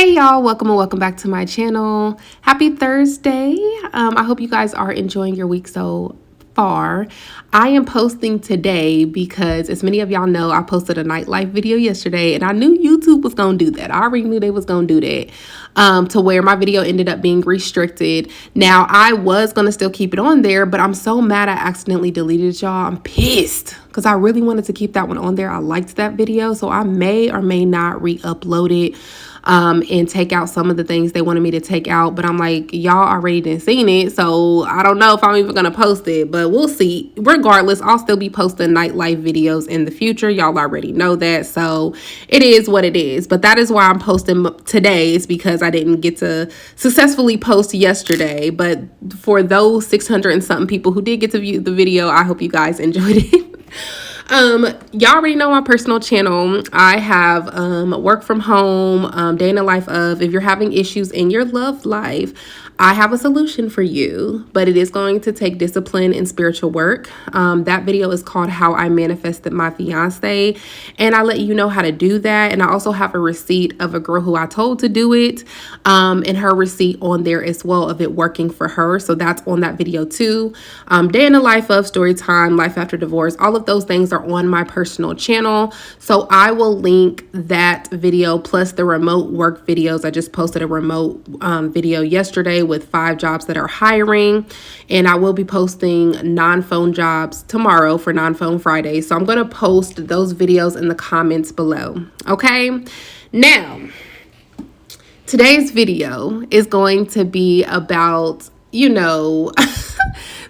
Hey y'all, welcome and welcome back to my channel. Happy Thursday. I hope you guys are enjoying your week so far. I am posting today because, as many of y'all know, I posted a nightlife video yesterday and I knew YouTube was gonna do that. I already knew they was gonna do that, to where my video ended up being restricted. Now, I was gonna still keep it on there, but I'm so mad I accidentally deleted it, y'all. I'm pissed because I really wanted to keep that one on there. I liked that video, so I may or may not re-upload it. And take out some of the things they wanted me to take out. But I'm like, y'all already done seen it, so I don't know if I'm even gonna post it, but we'll see. Regardless, I'll still be posting nightlife videos in the future. Y'all already know that, so it is what it is. But that is why I'm posting today, is because I didn't get to successfully post yesterday. But for those 600 and something people who did get to view the video, I hope you guys enjoyed it. Y'all already know my personal channel. I have work from home, day in the life of. If you're having issues in your love life, I have a solution for you, but it is going to take discipline and spiritual work. That video is called How I Manifested My Fiance, and I let you know how to do that. And I also have a receipt of a girl who I told to do it, and her receipt on there as well of it working for her. So that's on that video too. Day in the life of, story time, life after divorce, all of those things are on my personal channel. So I will link that video plus the remote work videos. I just posted a remote video yesterday with 5 jobs that are hiring, and I will be posting non-phone jobs tomorrow for non-phone Friday. So I'm going to post those videos in the comments below. Okay, now today's video is going to be about,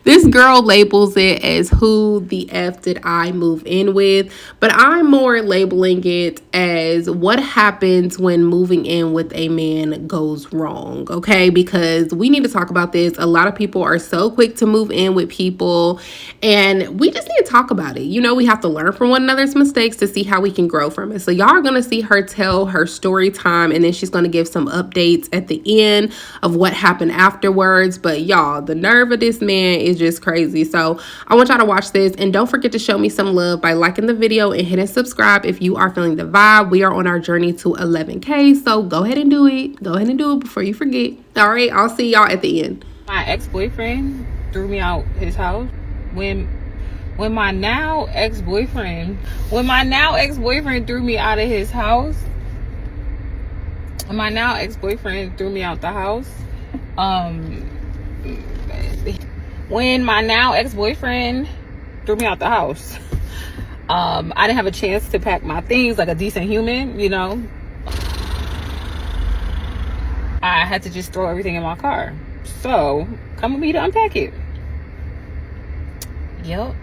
this girl labels it as who the F did I move in with, but I'm more labeling it as what happens when moving in with a man goes wrong, okay? Because we need to talk about this. A lot of people are so quick to move in with people, and we just need to talk about it. We have to learn from one another's mistakes to see how we can grow from it. So y'all are going to see her tell her story time, and then she's going to give some updates at the end of what happened afterwards. But y'all, the nerve of this man is just crazy. So I want y'all to watch this, and don't forget to show me some love by liking the video and hitting subscribe if you are feeling the vibe. We are on our journey to 11K, so go ahead and do it. Go ahead and do it before you forget. All right, I'll see y'all at the end. My ex-boyfriend threw me out his house when my now ex-boyfriend threw me out of his house. My now ex-boyfriend threw me out the house. When my now ex-boyfriend threw me out the house, I didn't have a chance to pack my things like a decent human, I had to just throw everything in my car. So come with me to unpack it. Yep.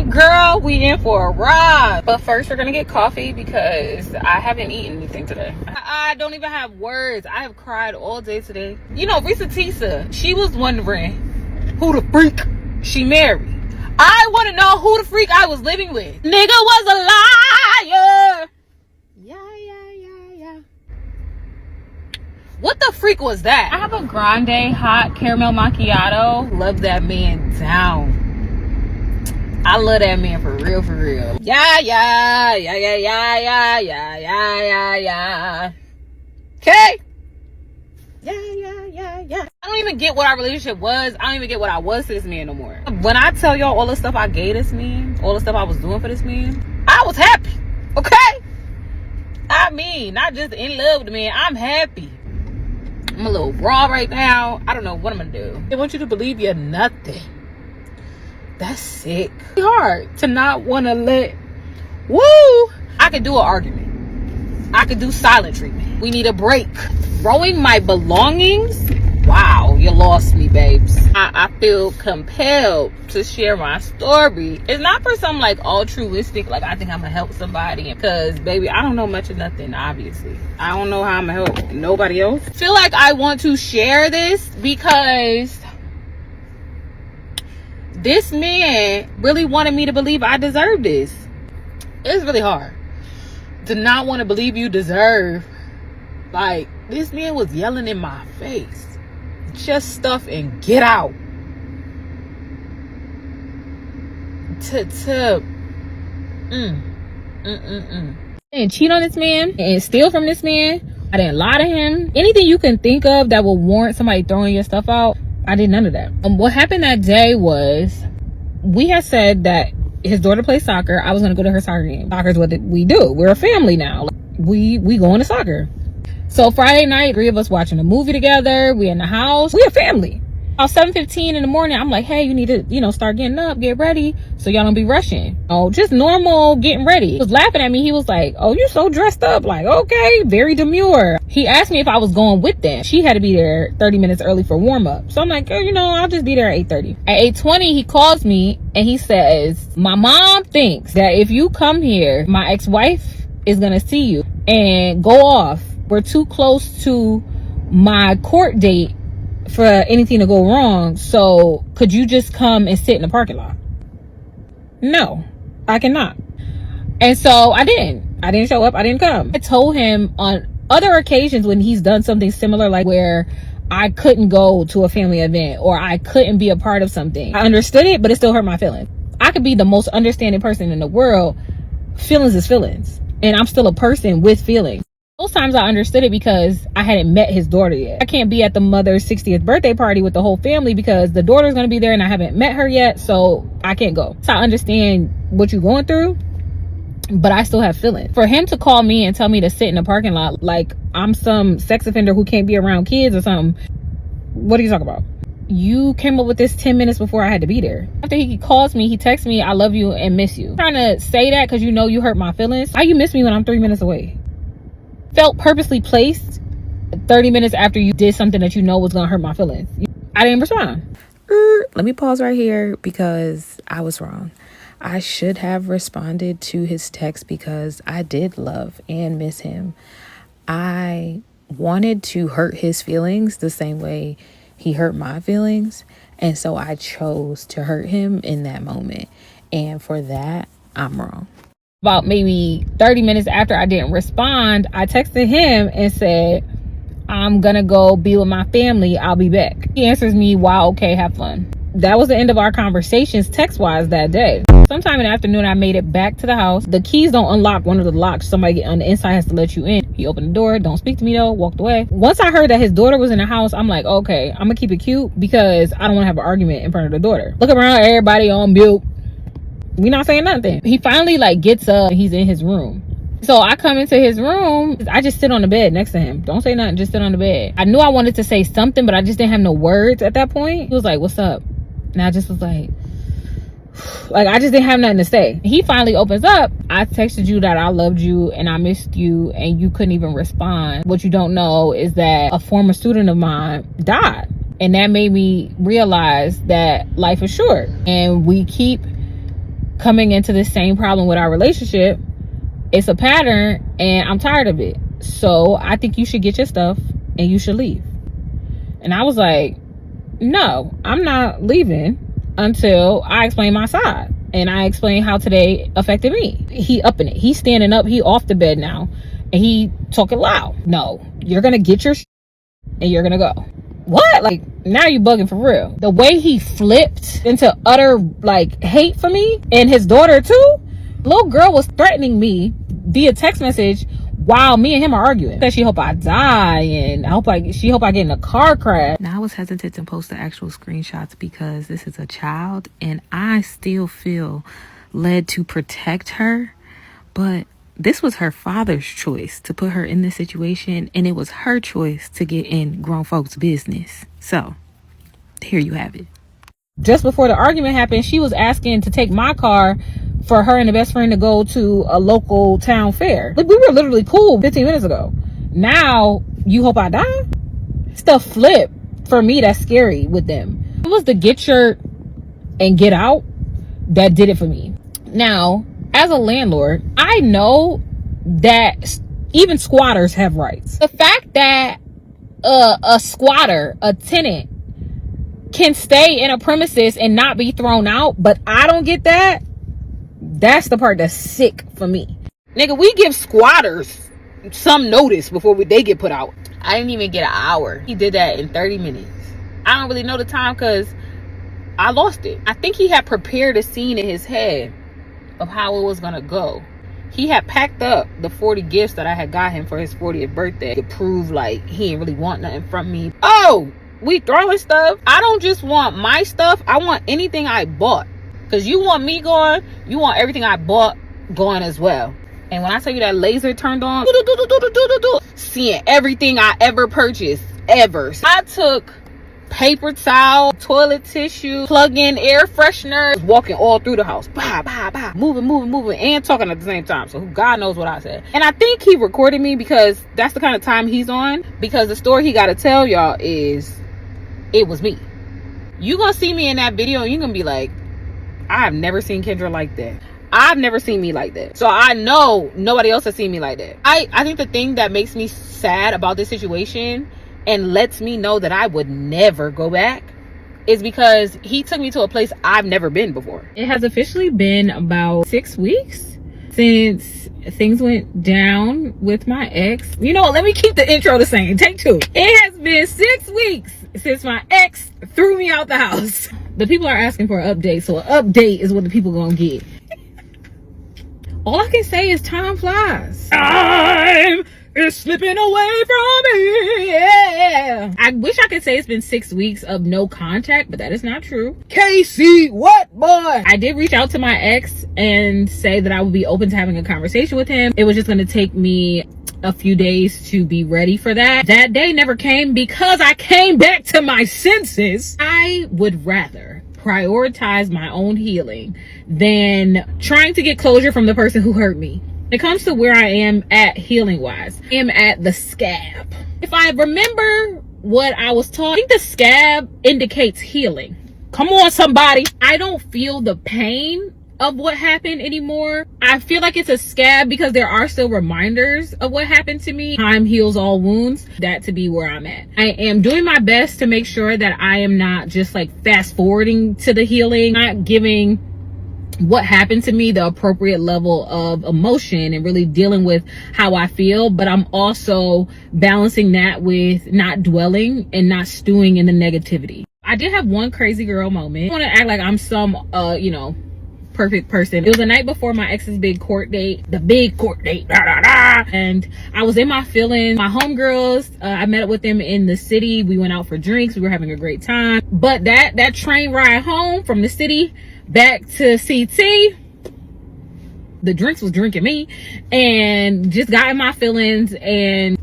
Girl, we in for a ride. But first we're gonna get coffee because I haven't eaten anything today. I don't even have words. I have cried all day today. Risa Tisa, she was wondering who the freak she married. I want to know who the freak I was living with. Nigga was a liar. Yeah. What the freak was that? I have a grande hot caramel macchiato. Love that man down. I love that man for real, for real. Yeah. Okay? Yeah. I don't even get what our relationship was. I don't even get what I was to this man no more. When I tell y'all all the stuff I gave this man, all the stuff I was doing for this man, I was happy. Okay? I mean, not just in love with the man. I'm happy. I'm a little raw right now. I don't know what I'm gonna do. I want you to believe you're nothing. That's sick. It's hard to not want to let. Woo! I could do an argument. I could do silent treatment. We need a break. Throwing my belongings? Wow, you lost me, babes. I feel compelled to share my story. It's not for some altruistic, I think I'm gonna help somebody. Because, baby, I don't know much of nothing, obviously. I don't know how I'm gonna help nobody else. I feel like I want to share this because this man really wanted me to believe I deserve this. It's really hard to not want to believe you deserve. This man was yelling in my face. Just stuff and get out. And cheat on this man and steal from this man I didn't lie to him. Anything you can think of that will warrant somebody throwing your stuff out, I did none of that. What happened that day was, we had said that his daughter plays soccer. I was going to go to her soccer game. Soccer is what we do. We're a family now. We go into soccer. So Friday night, 3 of us watching a movie together. We in the house. We a family. About 7:15 in the morning, I'm like, hey, you need to, start getting up, get ready, so y'all don't be rushing. Oh, just normal getting ready. He was laughing at me. He was like, oh, you so dressed up. Like, okay, very demure. He asked me if I was going with them. She had to be there 30 minutes early for warm up. So I'm like, oh, I'll just be there at 8:30. At 8:20, he calls me and he says, my mom thinks that if you come here, my ex-wife is going to see you and go off. We're too close to my court date for anything to go wrong, so could you just come and sit in the parking lot? No, I cannot. And so I didn't show up. I didn't come. I told him on other occasions when he's done something similar, like where I couldn't go to a family event or I couldn't be a part of something, I understood it, but it still hurt my feelings. I could be the most understanding person in the world. Feelings is feelings, and I'm still a person with feelings. Those times I understood it because I hadn't met his daughter yet. I can't be at the mother's 60th birthday party with the whole family because the daughter's going to be there and I haven't met her yet, so I can't go. So I understand what you're going through, but I still have feelings. For him to call me and tell me to sit in the parking lot like I'm some sex offender who can't be around kids or something, what are you talking about? You came up with this 10 minutes before I had to be there. After he calls me, he texts me, I love you and miss you. I'm trying to say that because you hurt my feelings. How you miss me when I'm 3 minutes away? Felt purposely placed 30 minutes after you did something that was going to hurt my feelings. I didn't respond. Let me pause right here because I was wrong. I should have responded to his text because I did love and miss him. I wanted to hurt his feelings the same way he hurt my feelings. And so I chose to hurt him in that moment. And for that, I'm wrong. About maybe 30 minutes after I didn't respond, I texted him and said, I'm gonna go be with my family. I'll be back. He answers me, wow, okay, have fun. That was the end of our conversations text-wise that day. Sometime in the afternoon, I made it back to the house. The keys don't unlock one of the locks. Somebody on the inside has to let you in. He opened the door, don't speak to me though, walked away. Once I heard that his daughter was in the house, I'm like, okay, I'm gonna keep it cute because I don't wanna have an argument in front of the daughter. Look around, everybody on mute. We not saying nothing. He finally gets up and he's in his room. So I come into his room. I just sit on the bed next to him. Don't say nothing, just sit on the bed. I knew I wanted to say something, but I just didn't have no words at that point. He was like, what's up? And I just was like I just didn't have nothing to say. He finally opens up. I texted you that I loved you and I missed you and you couldn't even respond. What you don't know is that a former student of mine died. And that made me realize that life is short and we keep coming into the same problem with our relationship. It's a pattern and I'm tired of it. So I think you should get your stuff and you should leave. And I was like, no, I'm not leaving until I explain my side. And I explain how today affected me. He upping it. He's standing up. He off the bed now. And he talking loud. No, you're going to get your and you're going to go. What? Now you bugging for real. The way he flipped into utter hate for me and his daughter too. Little girl was threatening me via text message while me and him are arguing. That she hope I die and she hope I get in a car crash. Now I was hesitant to post the actual screenshots because this is a child and I still feel led to protect her, but this was her father's choice to put her in this situation, and it was her choice to get in grown folks' business. So, here you have it. Just before the argument happened, she was asking to take my car for her and the best friend to go to a local town fair. We were literally cool 15 minutes ago. Now, you hope I die? It's the flip for me that's scary with them. It was the get your and get out that did it for me. Now, as a landlord, I know that even squatters have rights. The fact that a squatter, a tenant, can stay in a premises and not be thrown out, but I don't get that, that's the part that's sick for me. Nigga, we give squatters some notice before they get put out. I didn't even get an hour. He did that in 30 minutes. I don't really know the time because I lost it. I think he had prepared a scene in his head of how it was gonna go. He had packed up the 40 gifts that I had got him for his 40th birthday to prove like he didn't really want nothing from me. Oh, we throwing stuff. I don't just want my stuff. I want anything I bought. Because you want me going, you want everything I bought going as well. And when I tell you that laser turned on, seeing everything I ever purchased, ever. I took paper towel, toilet tissue, plug-in air freshener, walking all through the house, moving, and talking at the same time. So God knows what I said. And I think he recorded me because that's the kind of time he's on. Because the story he got to tell y'all is, it was me. You gonna see me in that video and you're gonna be like, I've never seen Kendra like that. I've never seen me like that. So I know nobody else has seen me like that. I think the thing that makes me sad about this situation and lets me know that I would never go back is because he took me to a place I've never been before. It has officially been about 6 weeks since things went down with my ex. You know what? Let me keep the intro the same. Take 2. It has been 6 weeks since my ex threw me out the house. The people are asking for an update, so an update is what the people gonna get. All I can say is time flies. Time is slipping away from me. Yeah. I wish I could say it's been 6 weeks of no contact, but that is not true. Casey, what boy? I did reach out to my ex and say that I would be open to having a conversation with him. It was just going to take me a few days to be ready for that. That day never came because I came back to my senses. I would rather prioritize my own healing than trying to get closure from the person who hurt me. When it comes to where I am at healing wise, I am at the scab. If I remember what I was taught, I think the scab indicates healing. Come on, somebody. I don't feel the pain of what happened anymore. I feel like it's a scab because there are still reminders of what happened to me. Time heals all wounds. That to be where I'm at. I am doing my best to make sure that I am not just like fast forwarding to the healing, not giving what happened to me the appropriate level of emotion and really dealing with how I feel, but I'm also balancing that with not dwelling and not stewing in the negativity. I did have one crazy girl moment. I want to act like I'm some perfect person. It was the night before my ex's big court date, and I was in my feelings. My homegirls, I met up with them in the city. We went out for drinks. We were having a great time. But that train ride home from the city back to CT, the drinks was drinking me, and just got in my feelings. And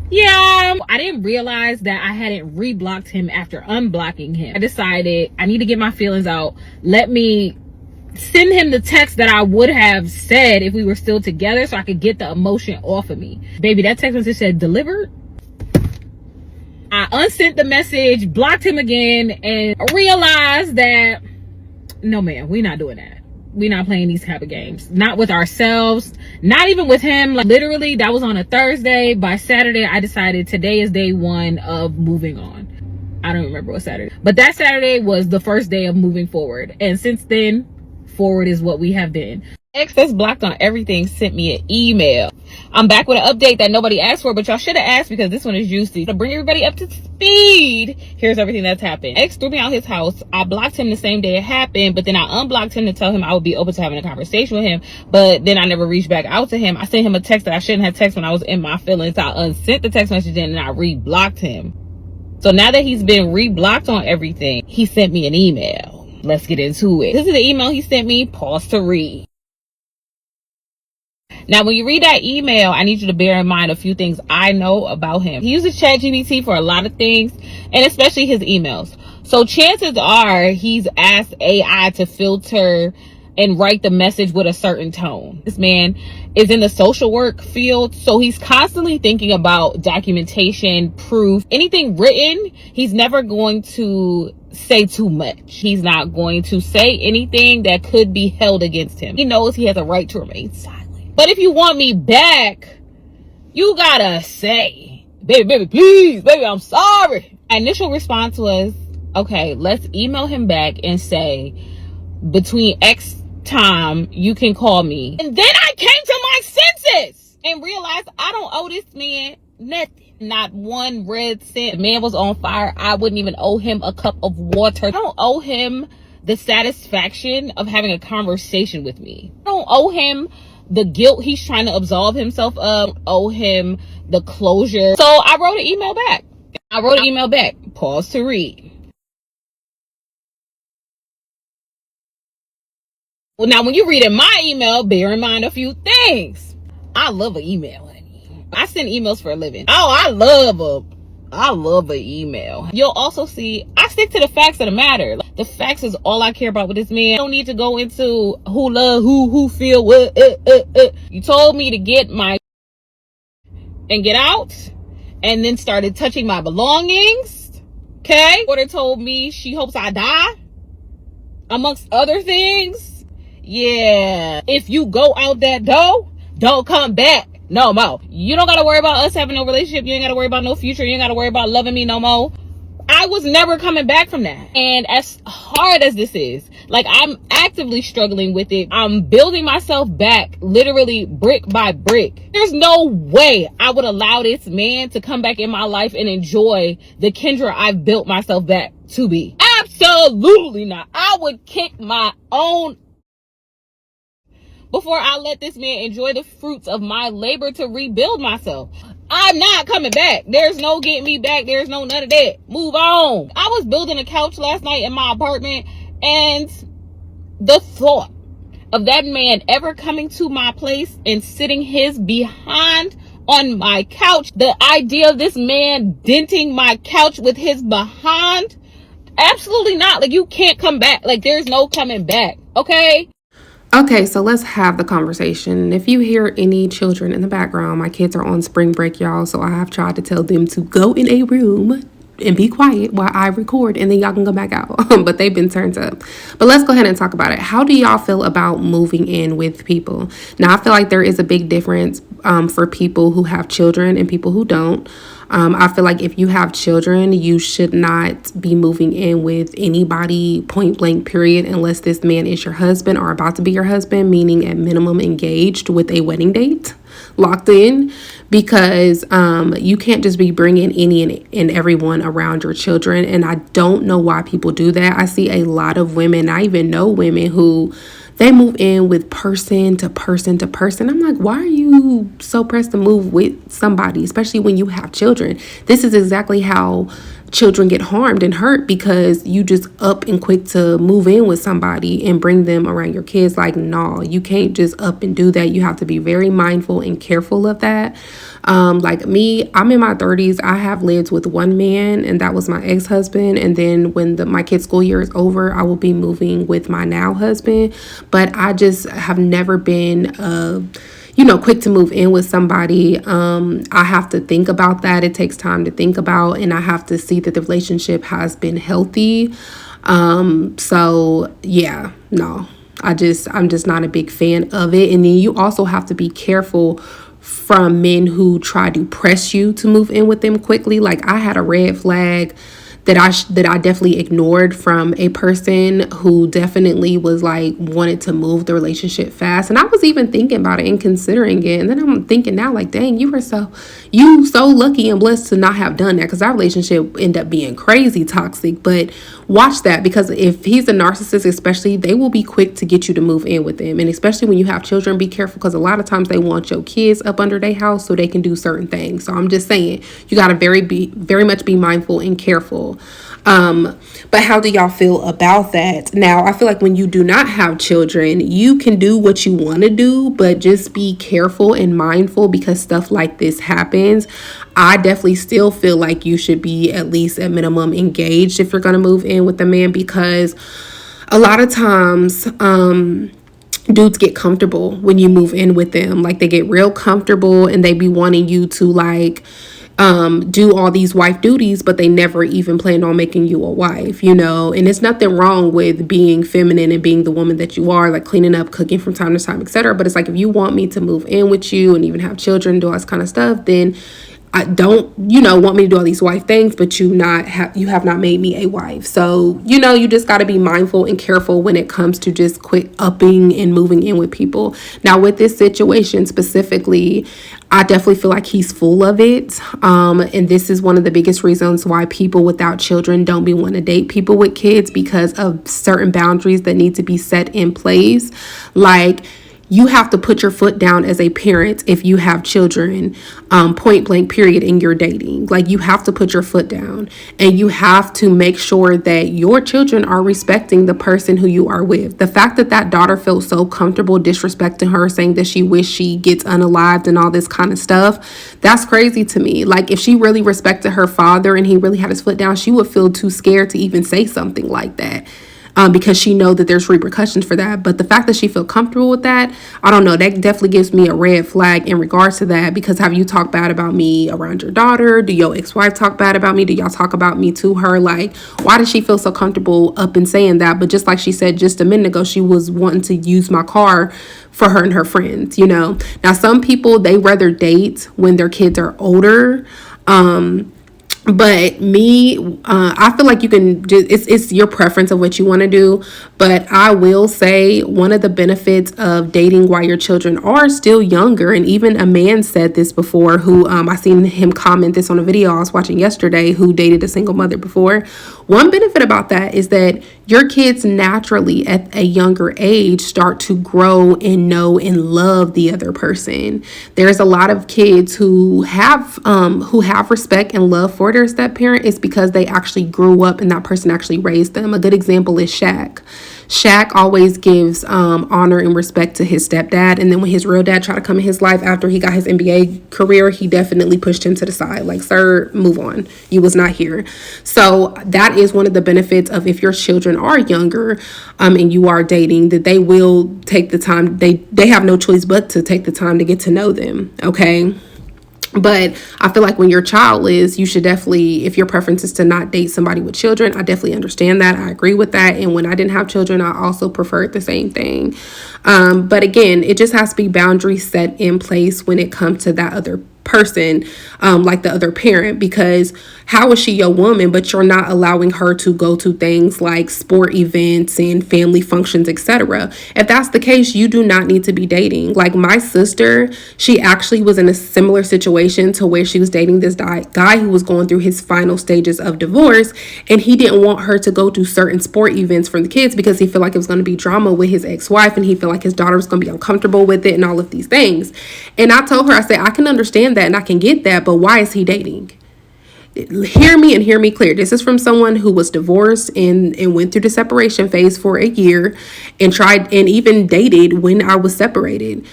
yeah, I didn't realize that I hadn't reblocked him after unblocking him. I decided I need to get my feelings out. Let me send him the text that I would have said if we were still together so I could get the emotion off of me. Baby, that text message said delivered. I unsent the message, blocked him again, and realized that no, man, we're not doing that. We're not playing these type of games. Not with ourselves, not even with him. Like literally, that was on a Thursday. By Saturday, I decided today is day 1 of moving on. I don't remember what Saturday, but that Saturday was the first day of moving forward. And since then, forward is what we have been. Ex that's blocked on everything sent me an email. I'm back with an update that nobody asked for, but y'all should have asked because this one is juicy. To bring everybody up to speed, here's everything that's happened. Ex threw me out his house. I blocked him the same day it happened, but then I unblocked him to tell him I would be open to having a conversation with him, but then I never reached back out to him. I sent him a text that I shouldn't have texted when I was in my feelings. I unsent the text message and I reblocked him. So now that he's been reblocked on everything, he sent me an email. Let's get into it. This is the email he sent me. Pause to read. Now, when you read that email, I need you to bear in mind a few things I know about him. He uses ChatGPT for a lot of things, and especially his emails. So chances are he's asked AI to filter and write the message with a certain tone. This man is in the social work field, so he's constantly thinking about documentation, proof, anything written. He's never going to say too much. He's not going to say anything that could be held against him. He knows he has a right to remain silent. But if you want me back, you gotta say, baby, please, baby, I'm sorry. Initial response was, okay, let's email him back and say, between X time, you can call me. And then I came to my senses and realized I don't owe this man nothing. Not one red cent. The man was on fire. I wouldn't even owe him a cup of water. I don't owe him the satisfaction of having a conversation with me. I don't owe him the guilt he's trying to absolve himself of, owe him the closure. So I wrote an email back. Pause to read. Well, now when you read in my email, bear in mind a few things. I love an email, honey. I send emails for a living. Oh, I love an email. You'll also see I stick to the facts of the matter. The facts is all I care about with this man. I don't need to go into who love who feel what. You told me to get my and get out, and then started touching my belongings. Okay? Daughter told me she hopes I die, amongst other things. Yeah, if you go out that door, don't come back no more. You don't gotta worry about us having no relationship. You ain't gotta worry about no future. You ain't gotta worry about loving me no more. I was never coming back from that. And as hard as this is, like, I'm actively struggling with it. I'm building myself back, literally brick by brick. There's no way I would allow this man to come back in my life and enjoy the Kendra I've built myself back to be. Absolutely not. I would kick my own before I let this man enjoy the fruits of my labor to rebuild myself. I'm not coming back. There's no getting me back. There's no none of that. Move on. I was building a couch last night in my apartment, and the thought of that man ever coming to my place and sitting his behind on my couch, the idea of this man denting my couch with his behind, absolutely not. Like, you can't come back. Like, there's no coming back. Okay? Okay, so let's have the conversation. If you hear any children in the background, my kids are on spring break, y'all. So I have tried to tell them to go in a room and be quiet while I record, and then y'all can go back out. But they've been turned up. But let's go ahead and talk about it. How do y'all feel about moving in with people? Now, I feel like there is a big difference for people who have children and people who don't. I feel like if you have children, you should not be moving in with anybody, point blank, period, unless this man is your husband or about to be your husband, meaning at minimum engaged with a wedding date locked in, because you can't just be bringing any and everyone around your children. And I don't know why people do that. I see a lot of women, I even know women who they move in with person to person to person. I'm like, why are you so pressed to move with somebody, especially when you have children? This is exactly how children get harmed and hurt, because you just up and quick to move in with somebody and bring them around your kids. Like, no, you can't just up and do that. You have to be very mindful and careful of that. Like me, I'm in my 30s. I have lived with one man, and that was my ex-husband. And then when my kids' school year is over, I will be moving with my now husband. But I just have never been quick to move in with somebody. I have to think about that. It takes time to think about, and I have to see that the relationship has been healthy. So yeah, no, I'm just not a big fan of it. And then you also have to be careful from men who try to press you to move in with them quickly. Like, I had a red flag that I definitely ignored from a person who definitely was like wanted to move the relationship fast. And I was even thinking about it and considering it. And then I'm thinking now, like, dang, you so lucky and blessed to not have done that, because our relationship ended up being crazy toxic. But watch that, because if he's a narcissist, especially, they will be quick to get you to move in with them. And especially when you have children, be careful, because a lot of times they want your kids up under their house so they can do certain things. So I'm just saying, you got to very much be mindful and careful. But how do y'all feel about that? Now, I feel like when you do not have children, you can do what you want to do, but just be careful and mindful, because stuff like this happens. I definitely still feel like you should be at least at minimum engaged if you're going to move in with a man, because a lot of times, dudes get comfortable when you move in with them. Like, they get real comfortable and they be wanting you to do all these wife duties, but they never even plan on making you a wife, and it's nothing wrong with being feminine and being the woman that you are, like cleaning up, cooking from time to time, etc. But it's like, if you want me to move in with you and even have children, do all this kind of stuff, then I don't, want me to do all these wife things, but you have not made me a wife. So, you just got to be mindful and careful when it comes to just quick upping and moving in with people. Now, with this situation specifically, I definitely feel like he's full of it. And this is one of the biggest reasons why people without children don't be wanting to date people with kids, because of certain boundaries that need to be set in place. Like, you have to put your foot down as a parent if you have children, point blank period, in your dating. Like, you have to put your foot down, and you have to make sure that your children are respecting the person who you are with. The fact that that daughter felt so comfortable disrespecting her, saying that she wished she gets unalived and all this kind of stuff, that's crazy to me. Like, if she really respected her father and he really had his foot down, she would feel too scared to even say something like that. Because she know that there's repercussions for that. But the fact that she feel comfortable with that, I don't know, that definitely gives me a red flag in regards to that. Because have you talked bad about me around your daughter? Do your ex-wife talk bad about me? Do y'all talk about me to her? Like, why does she feel so comfortable up in saying that? But just like she said just a minute ago, she was wanting to use my car for her and her friends, you know. Now, some people, they rather date when their kids are older. But me, I feel like you can just, it's your preference of what you want to do. But I will say one of the benefits of dating while your children are still younger, and even a man said this before, who I seen him comment this on a video I was watching yesterday, who dated a single mother before. One benefit about that is that your kids naturally at a younger age start to grow and know and love the other person. There's a lot of kids who have respect and love for their step parent. Is because they actually grew up and that person actually raised them. A good example is Shaq. Shaq always gives honor and respect to his stepdad, and then when his real dad tried to come in his life after he got his NBA career, he definitely pushed him to the side. Like, sir, move on. You was not here. So that is one of the benefits of if your children are younger, and you are dating, that they will take the time. They have no choice but to take the time to get to know them. Okay. But I feel like when you're childless, you should definitely, if your preference is to not date somebody with children, I definitely understand that. I agree with that. And when I didn't have children, I also preferred the same thing. But again, it just has to be boundaries set in place when it comes to that other person, like the other parent, because how is she your woman, but you're not allowing her to go to things like sport events and family functions, etc. If that's the case, you do not need to be dating. Like my sister, she actually was in a similar situation to where she was dating this guy who was going through his final stages of divorce, and he didn't want her to go to certain sport events for the kids because he felt like it was going to be drama with his ex-wife, and he felt like his daughter was going to be uncomfortable with it and all of these things. And I told her, I said, I can understand that and I can get that, but why is he dating? Hear me and hear me clear. This is from someone who was divorced and went through the separation phase for a year and tried and even dated when I was separated.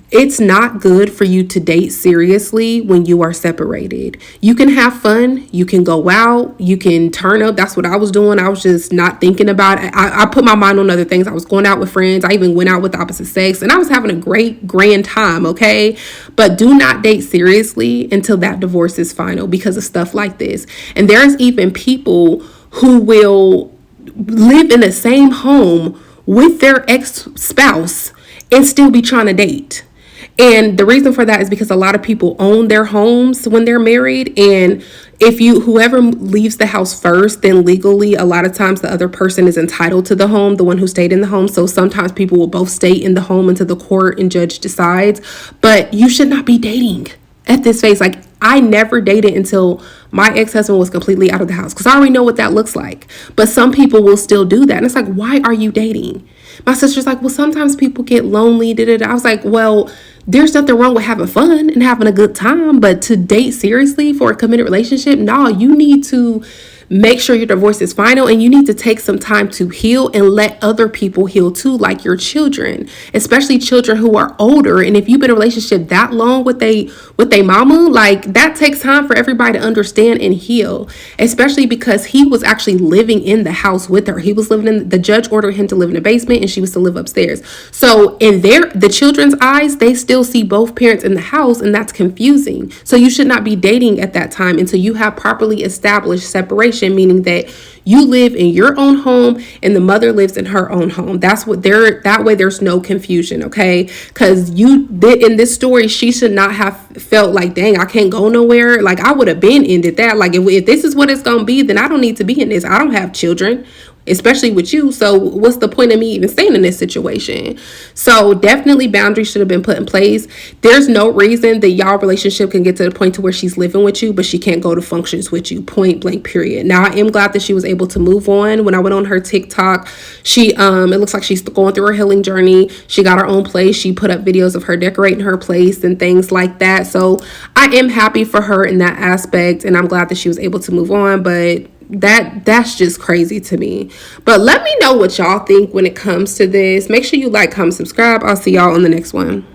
It's not good for you to date seriously when you are separated. You can have fun. You can go out. You can turn up. That's what I was doing. I was just not thinking about it. I put my mind on other things. I was going out with friends. I even went out with the opposite sex. And I was having a great, grand time, okay? But do not date seriously until that divorce is final because of stuff like this. And there's even people who will live in the same home with their ex-spouse and still be trying to date. And the reason for that is because a lot of people own their homes when they're married. And if whoever leaves the house first, then legally, a lot of times the other person is entitled to the home, the one who stayed in the home. So sometimes people will both stay in the home until the court and judge decides. But you should not be dating at this phase. Like, I never dated until my ex-husband was completely out of the house because I already know what that looks like. But some people will still do that. And it's like, why are you dating? My sister's like, well, sometimes people get lonely. I was like, well, there's nothing wrong with having fun and having a good time, but to date seriously for a committed relationship, no, you need to make sure your divorce is final, and you need to take some time to heal and let other people heal too, like your children, especially children who are older. And if you've been in a relationship that long with they mama, like that takes time for everybody to understand and heal, especially because he was actually living in the house with her. He was living in, the judge ordered him to live in the basement and she was to live upstairs. So in the children's eyes, they still see both parents in the house, and that's confusing. So you should not be dating at that time until you have properly established separation, meaning that you live in your own home and the mother lives in her own home. That way there's no confusion, okay? Because in this story, she should not have felt like, dang, I can't go nowhere. Like, I would have been ended that. Like, if this is what it's gonna be, then I don't need to be in this. I don't have children. especially with you. So what's the point of me even staying in this situation? So definitely boundaries should have been put in place. There's no reason that y'all relationship can get to the point to where she's living with you, but she can't go to functions with you, point blank period. Now I am glad that she was able to move on. When I went on her TikTok, she it looks like she's going through her healing journey. She got her own place. She put up videos of her decorating her place and things like that. So I am happy for her in that aspect, and I'm glad that she was able to move on. But that's just crazy to me. But let me know what y'all think when it comes to this. Make sure you like, comment, subscribe. I'll see y'all on the next one.